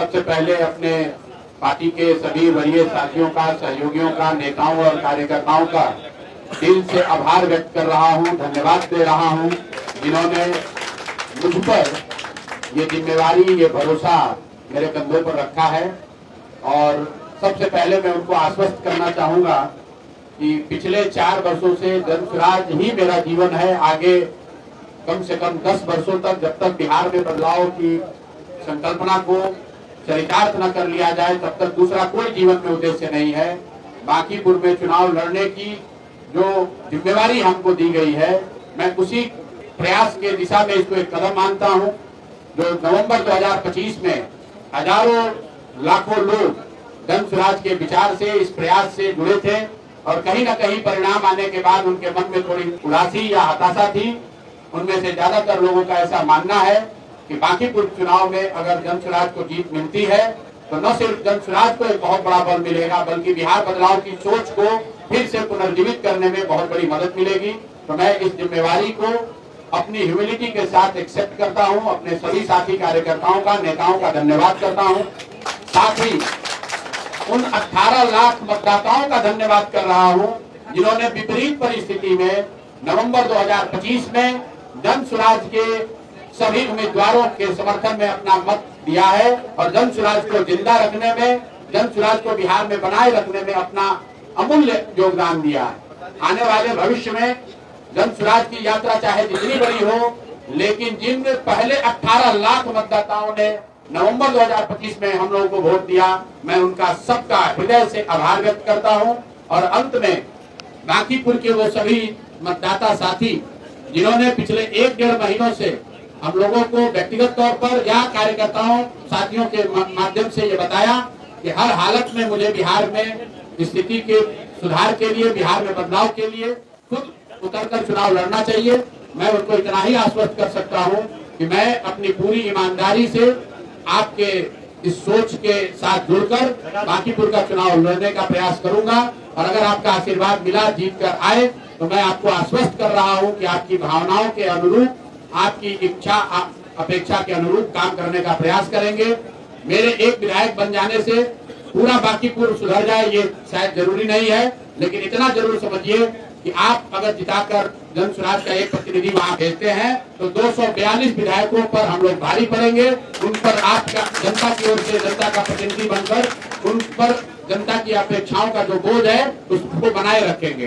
सबसे पहले अपने पार्टी के सभी वरीय साथियों का, सहयोगियों का, नेताओं और कार्यकर्ताओं का दिल से आभार व्यक्त कर रहा हूं, धन्यवाद दे रहा हूं, जिन्होंने मुझ पर ये जिम्मेवारी, ये भरोसा मेरे कंधों पर रखा है। और सबसे पहले मैं उनको आश्वस्त करना चाहूंगा कि पिछले 4 वर्षों से जन स्वराज ही मेरा जीवन है। आगे कम से कम 10 वर्षों तक, जब तक बिहार में बदलाव की संकल्पना को चरितार्थ न कर लिया जाए, तब तक दूसरा कोई जीवन में उद्देश्य नहीं है। बांकीपुर में चुनाव लड़ने की जो जिम्मेवारी हमको दी गई है, मैं उसी प्रयास के दिशा में इसको एक कदम मानता हूं। जो नवंबर 2025 में हजारों लाखों लोग जन स्वराज के विचार से, इस प्रयास से जुड़े थे और कहीं न कहीं परिणाम आने के बाद उनके मन में थोड़ी उदासी या हताशा थी। उनमें से ज्यादातर लोगों का ऐसा मानना है कि बांकीपुर चुनाव में अगर जन स्वराज को जीत मिलती है तो न सिर्फ जन स्वराज को एक बहुत बड़ा बल मिलेगा, बल्कि बिहार बदलाव की सोच को फिर से पुनर्जीवित करने में बहुत बड़ी मदद मिलेगी। तो मैं इस जिम्मेवारी को अपनी ह्यूमिलिटी के साथ एक्सेप्ट करता हूं। अपने सभी साथी कार्यकर्ताओं का, नेताओं का धन्यवाद करता हूं। साथ ही उन 18 लाख मतदाताओं का धन्यवाद कर रहा हूं जिन्होंने विपरीत परिस्थिति में नवंबर 2025 में जन स्वराज के सभी उम्मीदवारों के समर्थन में अपना मत दिया है और जन स्वराज को जिंदा रखने में, जन स्वराज को बिहार में बनाए रखने में अपना अमूल्य योगदान दिया है। आने वाले भविष्य में जन स्वराज की यात्रा चाहे जितनी बड़ी हो, लेकिन जिन पहले 18 लाख मतदाताओं ने नवंबर 2025 में हम लोगों को वोट दिया, मैं उनका सबका हृदय से आभार व्यक्त करता हूं। और अंत में बांकीपुर के वो सभी मतदाता साथी जिन्होंने पिछले 1-1.5 महीनों से हम लोगों को व्यक्तिगत तौर पर या कार्यकर्ताओं साथियों के माध्यम से ये बताया कि हर हालत में मुझे बिहार में स्थिति के सुधार के लिए, बिहार में बदलाव के लिए खुद उतरकर चुनाव लड़ना चाहिए। मैं उनको इतना ही आश्वस्त कर सकता हूं कि मैं अपनी पूरी ईमानदारी से आपके इस सोच के साथ जुड़कर बांकीपुर का चुनाव लड़ने का प्रयास करूंगा। और अगर आपका आशीर्वाद मिला, जीत कर आए, तो मैं आपको आश्वस्त कर रहा हूं कि आपकी भावनाओं के अनुरूप, आपकी इच्छा अपेक्षा के अनुरूप काम करने का प्रयास करेंगे। मेरे एक विधायक बन जाने से पूरा बांकीपुर सुधर जाए ये शायद जरूरी नहीं है, लेकिन इतना जरूर समझिए कि आप अगर जिताकर जन स्वराज का एक प्रतिनिधि वहां भेजते हैं तो 242 विधायकों पर हम लोग भारी पड़ेंगे। उन पर आपका जनता की ओर से, जनता का प्रतिनिधि बनकर उन पर जनता की अपेक्षाओं का जो बोझ है उसको बनाए रखेंगे।